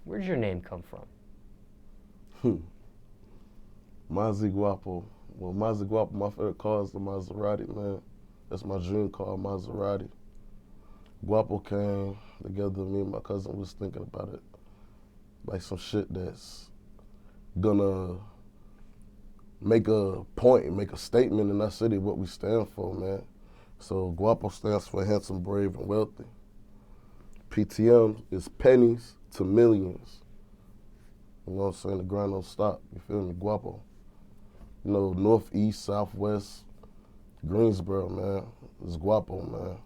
Where'd your name come from? Mazi Gwaupo. Well, Mazi Gwaupo, my favorite car is the Maserati, man. That's my dream car, Maserati. Gwaupo came together, me and my cousin was thinking about it. Like some shit that's gonna make a point, make a statement in our city, what we stand for, man. So Gwaupo stands for handsome, brave, and wealthy. P.T.M is pennies to millions. You know what I'm saying? The grind don't stop, you feel me? Gwaupo. You know, northeast, southwest, Greensboro, man. It's Gwaupo, man.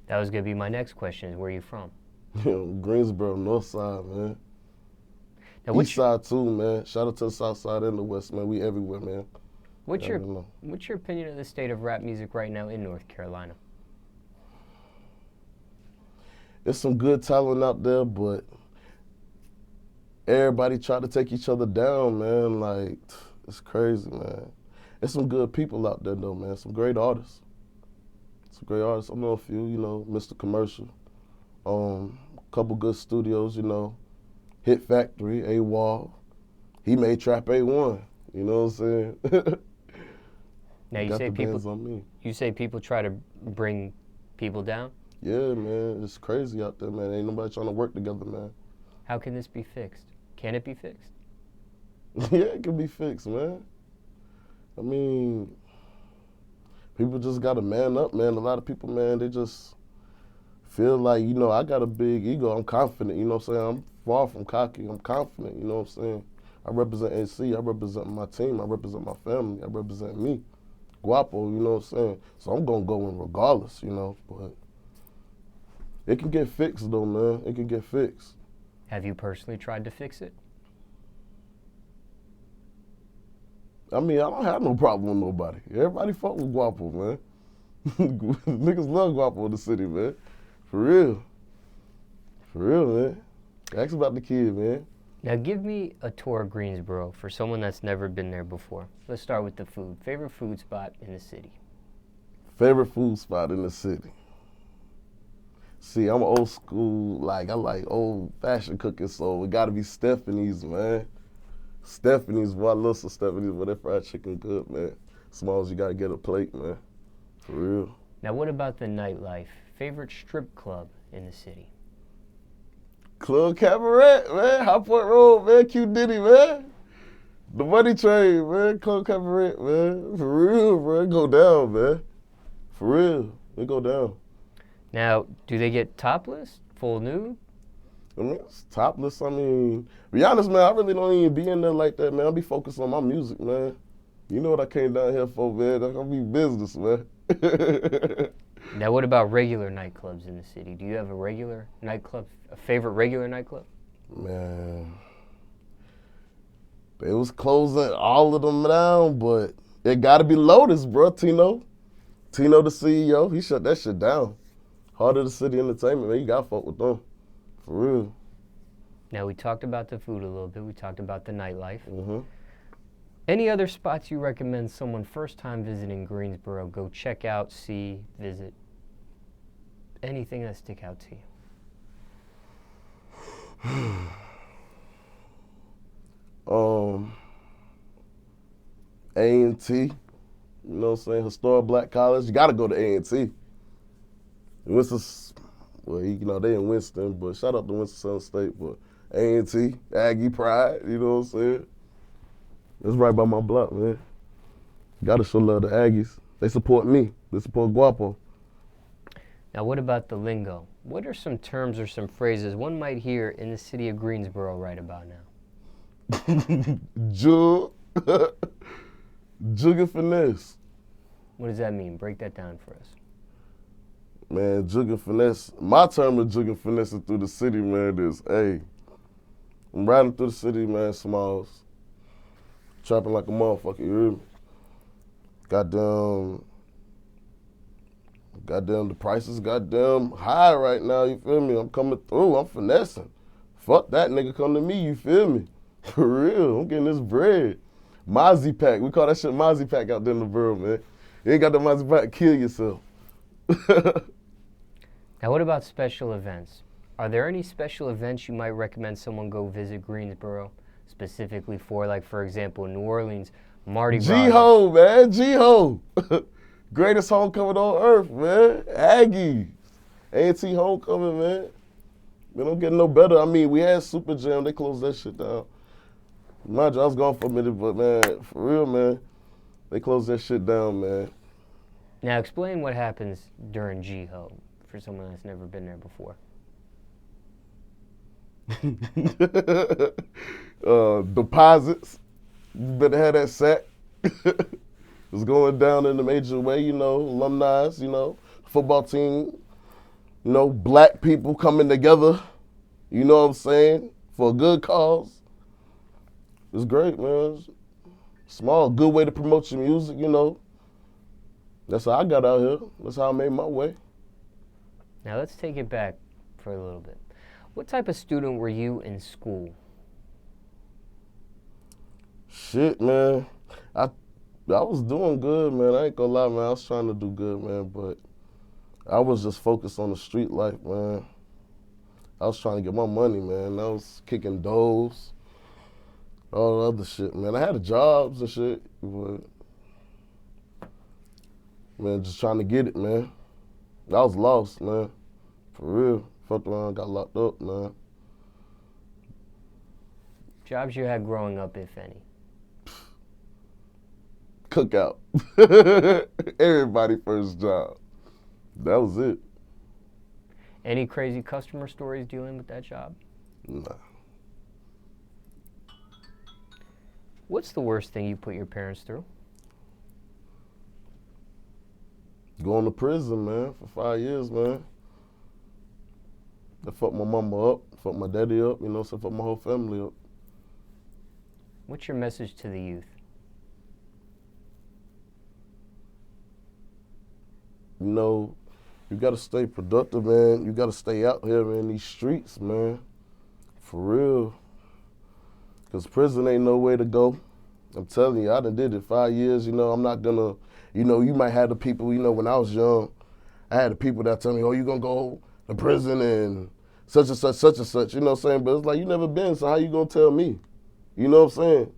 That was gonna be my next question, is where are you from? Greensboro, north side, man. Now, East side too, man. Shout out to the south side and the west, man. We everywhere, man. What's your opinion of the state of rap music right now in North Carolina? There's some good talent out there, but everybody try to take each other down, man. Like, it's crazy, man. There's some good people out there, though, man. Some great artists. Some great artists. I know a few, you know, Mr. Commercial. A couple good studios, you know. Hit Factory, AWOL. He made Trap A1. You know what I'm saying? Now you say people try to bring people down? Yeah, man. It's crazy out there, man. Ain't nobody trying to work together, man. How can this be fixed? Can it be fixed? Yeah, it can be fixed, man. I mean, people just got to man up, man. A lot of people, man, they just feel like, you know, I got a big ego. I'm confident, you know what I'm saying? I'm far from cocky. I'm confident, you know what I'm saying? I represent NC. I represent my team. I represent my family. I represent me. Gwaupo, you know what I'm saying? So I'm going to go in regardless, you know, but it can get fixed, though, man. It can get fixed. Have you personally tried to fix it? I mean, I don't have no problem with nobody. Everybody fuck with Gwaupo, man. Niggas love Gwaupo in the city, man. For real. For real, man. Ask about the kid, man. Now give me a tour of Greensboro for someone that's never been there before. Let's start with the food. Favorite food spot in the city? Favorite food spot in the city? See, I'm old school, like I like old fashioned cooking, so it gotta be Stephanie's, man. Stephanie's, boy, I love some Stephanie's, but that fried chicken good, man. Smallz, you gotta get a plate, man. For real. Now what about the nightlife? Favorite strip club in the city? Club Cabaret, man. High Point Road, man. Q Diddy, man. The Money Train, man. Club Cabaret, man. For real, bro. It go down, man. For real. It go down. Now, do they get topless? Full nude? I mean, it's topless. I mean, be honest, man, I really don't even be in there like that, man. I be focused on my music, man. You know what I came down here for, man. I'm gonna be business, man. Now, what about regular nightclubs in the city? Do you have a regular nightclub, a favorite regular nightclub? Man, they was closing all of them down, but it gotta be Lotus, bro. Tino, the CEO, he shut that shit down. Heart of the City Entertainment, man, you gotta fuck with them. For real. Now, we talked about the food a little bit. We talked about the nightlife. Mm-hmm. Any other spots you recommend someone first time visiting Greensboro go check out, see, visit? Anything that stick out to you? A&T, you know what I'm saying? Historic Black College, you gotta go to A&T. Winston, well, you know, they in Winston, but shout out to Winston-Salem State, but A&T, Aggie Pride, you know what I'm saying? That's right by my block, man. Gotta show love to Aggies. They support me. They support Gwaupo. Now, what about the lingo? What are some terms or some phrases one might hear in the city of Greensboro right about now? Jug. Jug and finesse. What does that mean? Break that down for us. Man, jug and finesse. My term of jug and finessing through the city, man, is, hey, I'm riding through the city, man, Smallz. Trapping like a motherfucker, you hear me? Goddamn, the price is goddamn high right now, you feel me? I'm coming through, I'm finessing. Fuck that nigga, come to me, you feel me? For real, I'm getting this bread. Mazi pack, we call that shit Mazi pack out there in the world, man. You ain't got the Mazi pack, kill yourself. Now what about special events? Are there any special events you might recommend someone go visit Greensboro specifically for? Like, for example, New Orleans, Mardi Gras. G-Ho, man, G-Ho. Greatest homecoming on earth, man. Aggie. A&T homecoming, man. We don't get no better. I mean, we had Super Jam. They closed that shit down. Mind you, I was gone for a minute, but, man, for real, man, they closed that shit down, man. Now, explain what happens during G-Ho for someone that's never been there before. Deposits. You better have that sack. It's going down in a major way, you know, alumni, you know, football team, you know, black people coming together, you know what I'm saying, for a good cause. It's great, man. Small, good way to promote your music, you know. That's how I got out here. That's how I made my way. Now let's take it back for a little bit. What type of student were you in school? Shit, man. I was doing good, man. I ain't gonna lie, man. I was trying to do good, man, but I was just focused on the street life, man. I was trying to get my money, man. I was kicking doors, all the other shit, man. I had jobs and shit, but, man, just trying to get it, man. I was lost, man. For real. Fucked around, got locked up, man. Jobs you had growing up, if any? Cookout. Everybody first job. That was it. Any crazy customer stories dealing with that job? Nah. What's the worst thing you put your parents through? Going to prison, man, for 5 years, man. They fucked my mama up, fucked my daddy up, you know, so fucked my whole family up. What's your message to the youth? You know, you gotta stay productive, man. You gotta stay out here in these streets, man. For real. Cause prison ain't no way to go. I'm telling you, I done did it 5 years, you know, I'm not gonna, you know, you might have the people, you know, when I was young, I had the people that tell me, oh, you gonna go to prison and such and such, you know what I'm saying? But it's like, you never been, so how you gonna tell me? You know what I'm saying?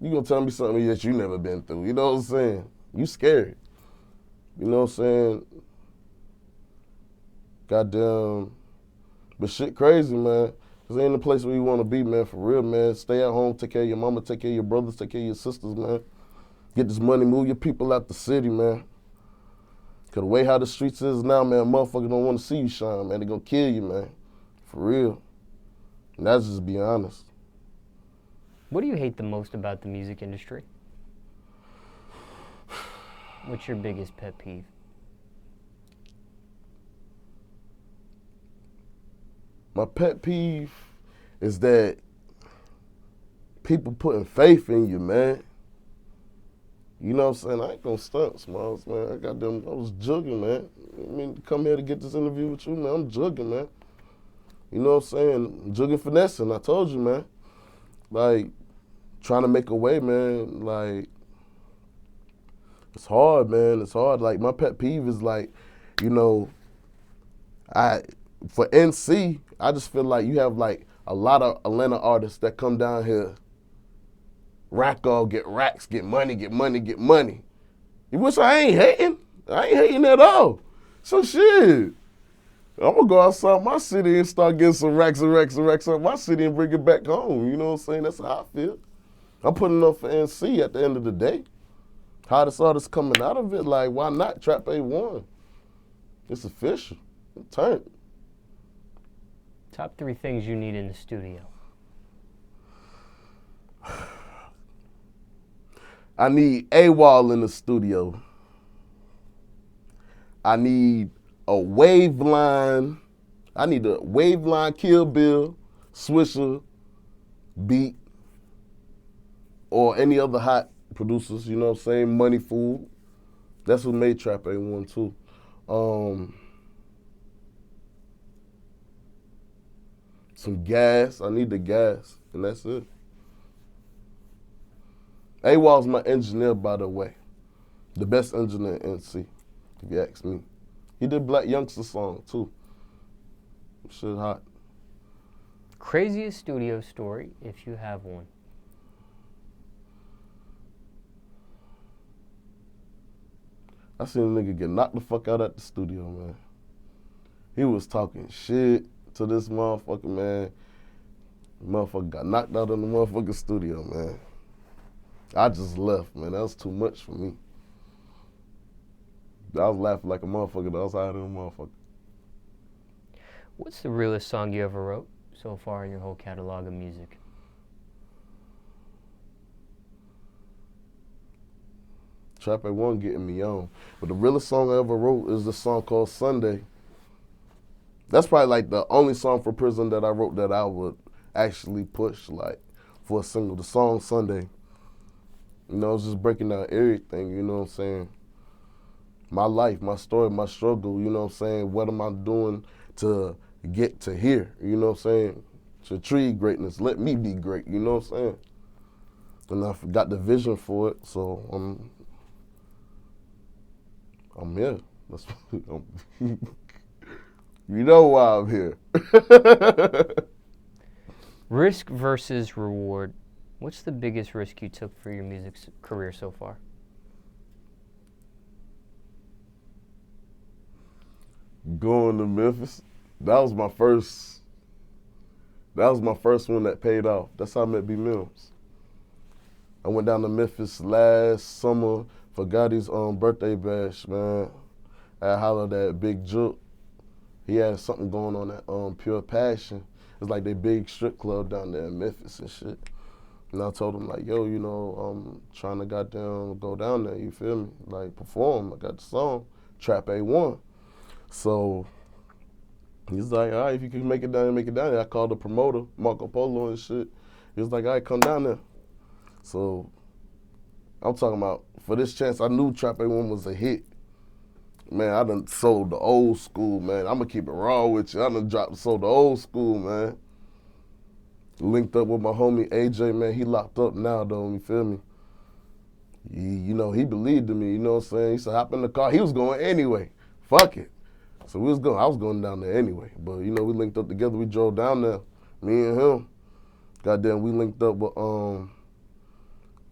You gonna tell me something that you never been through, you know what I'm saying? You scared. You know what I'm saying? Goddamn. But shit crazy, man. Cause ain't the place where you wanna be, man, for real, man. Stay at home, take care of your mama, take care of your brothers, take care of your sisters, man. Get this money, move your people out the city, man. Cause the way how the streets is now, man, motherfuckers don't wanna see you shine, man. They gonna kill you, man. For real. And that's just being honest. What do you hate the most about the music industry? What's your biggest pet peeve? My pet peeve is that people putting faith in you, man. You know what I'm saying? I ain't gonna stunt, Smallz, man. I was jugging, man. I mean, come here to get this interview with you, man. I'm jugging, man. You know what I'm saying? Jugging finessing, I told you, man. Like, trying to make a way, man. Like, it's hard, man. It's hard. Like, my pet peeve is like, you know, for NC, I just feel like you have like a lot of Atlanta artists that come down here, rack all, get racks, get money, get money, get money. You wish I ain't hating? I ain't hating at all. So shit, I'm gonna go outside my city and start getting some racks and racks and racks out my city and bring it back home. You know what I'm saying? That's how I feel. I'm putting up for NC at the end of the day. Hottest artists coming out of it, like, why not? Trap A1. It's official. It turned. Top 3 things you need in the studio. I need A-Wall in the studio. I need a wave line. I need a wave line Kill Bill, Swisher, beat, or any other hot producers, you know what I'm saying? Money Food. That's who made Trap A1 too. Some gas. I need the gas, and that's it. A-Wall's my engineer, by the way. The best engineer in NC, if you ask me. He did Black Youngster song, too. Shit hot. Craziest studio story, if you have one. I seen a nigga get knocked the fuck out at the studio, man. He was talking shit to this motherfucker, man. The motherfucker got knocked out in the motherfucking studio, man. I just left, man. That was too much for me. I was laughing like a motherfucker outside of the motherfucker. What's the realest song you ever wrote so far in your whole catalog of music? Trap A1 getting me on. But the realest song I ever wrote is the song called Sunday. That's probably like the only song for prison that I wrote that I would actually push like for a single. The song Sunday. You know, it's just breaking down everything, you know what I'm saying? My life, my story, my struggle, you know what I'm saying? What am I doing to get to here, you know what I'm saying? To achieve greatness, let me be great, you know what I'm saying? And I got the vision for it, so I'm here. That's, you know why I'm here. Risk versus reward. What's the biggest risk you took for your music career so far? Going to Memphis. That was my first one that paid off. That's how I met B Mills. I went down to Memphis last summer for Gotti's birthday bash, man. I hollered at Big Juke. He had something going on at Pure Passion. It's like they big strip club down there in Memphis and shit. And I told him like, yo, you know, I'm trying to goddamn go down there, you feel me? Like perform, I got the song, Trap A1. So he's like, all right, if you can make it down, make it down there. I called the promoter, Marco Polo and shit. He was like, all right, come down there. So I'm talking about, for this chance, I knew Trap A1 was a hit. Man, I done sold the old school, man. I'm gonna keep it raw with you. I done sold the old school, man. Linked up with my homie AJ, man. He locked up now, though, you feel me? You know, he believed in me, you know what I'm saying? He said, hop in the car. He was going anyway. Fuck it. So I was going down there anyway. But, you know, we linked up together. We drove down there, me and him. Goddamn, we linked up with,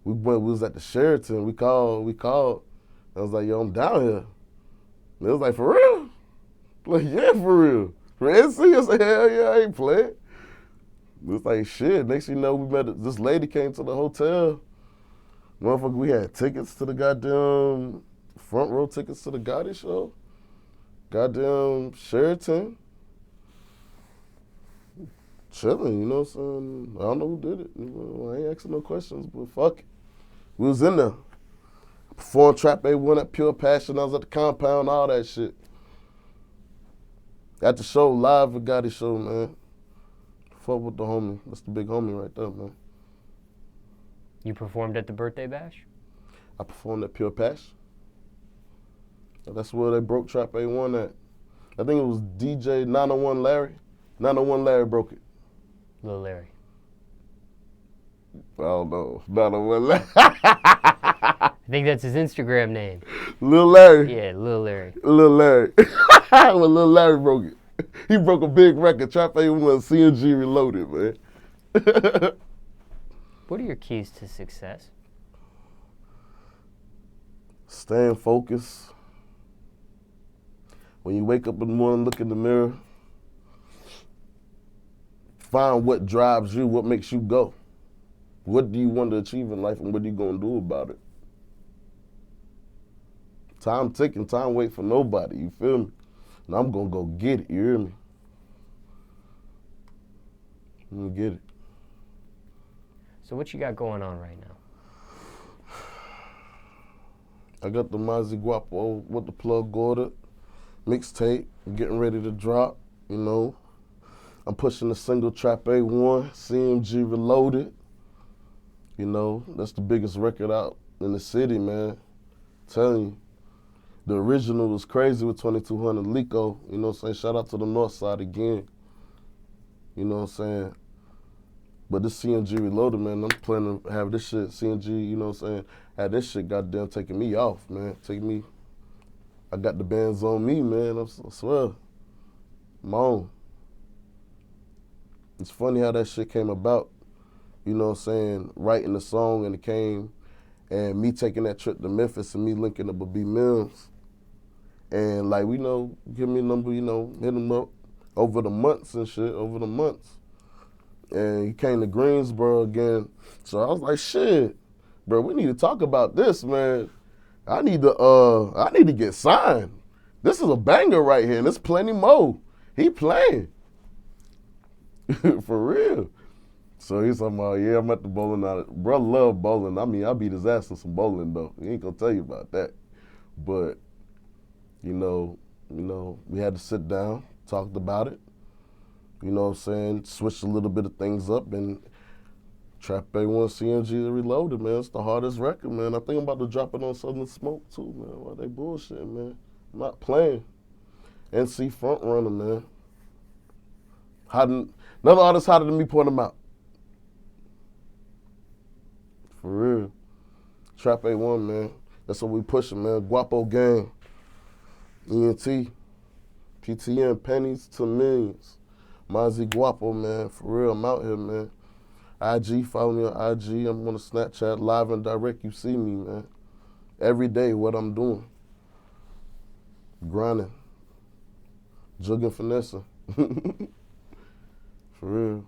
we was at the Sheraton. We called. I was like, yo, I'm down here. And it was like, for real? Like, yeah, for real. For NC, I said, hell yeah, I ain't playing. It was like, shit. Next thing you know, this lady came to the hotel. Motherfucker, we had tickets to the goddamn, front row tickets to the Gotti show. Goddamn Sheraton. Chilling, you know what I'm saying? I don't know who did it. You know, I ain't asking no questions, but fuck it. We was in there. Performed Trap A1 at Pure Passion. I was at the compound, all that shit. At the show, live at Gotti show, man. Fuck with the homie. That's the big homie right there, man. You performed at the birthday bash? I performed at Pure Passion. That's where they broke Trap A1 at. I think it was DJ 901 Larry. 901 Larry broke it. Lil Larry. I don't know. 901 Larry. I think that's his Instagram name. Lil Larry. Yeah, Lil Larry. Lil Larry. When Lil Larry broke it. He broke a big record. Trap A1 CMG Reloaded, man. What are your keys to success? Staying focused. When you wake up in the morning, look in the mirror. Find what drives you, what makes you go. What do you want to achieve in life and what are you going to do about it? Time ticking, time wait for nobody, you feel me? And I'm going to go get it, you hear me? I'm going to get it. So what you got going on right now? I got the Mazi Gwaupo with the plug ordered, mixtape, getting ready to drop, you know. I'm pushing the single Trap A1, CMG Reloaded. You know, that's the biggest record out in the city, man. I'm telling you. The original was crazy with 2200 Lico, you know what I'm saying? Shout out to the North Side again. You know what I'm saying? But this CMG Reloaded, man, I'm planning to have this shit, CMG, you know what I'm saying? Have this shit goddamn taking me off, man. I got the bands on me, man, I swear. I'm on. It's funny how that shit came about. You know what I'm saying? Writing the song, and it came, and me taking that trip to Memphis and me linking up with B Mills. And like, we know, give me a number, you know, hit him up over the months and shit, over the months. And he came to Greensboro again. So I was like, shit, bro, we need to talk about this, man. I need to get signed. This is a banger right here, and there's plenty more. He playing. For real. So he's talking about, yeah, I'm at the bowling alley. Bro, love bowling. I mean, I beat his ass in some bowling, though. He ain't gonna tell you about that. But, you know, we had to sit down, talked about it. You know what I'm saying? Switched a little bit of things up, and Trap A1 CMG Reloaded, man. It's the hardest record, man. I think I'm about to drop it on Southern Smoke, too, man. Why they bullshitting, man? I'm not playing. NC front runner, man. Another artist hotter than me, point them out. For real. Trap A1, man. That's what we pushing, man. Gwaupo Gang Ent. P.T.M. pennies to millions. Mazi Gwaupo, man. For real, I'm out here, man. IG, follow me on IG. I'm on Snapchat, live and direct. You see me, man. Every day, what I'm doing. Grinding. Jugging, finessing. For real.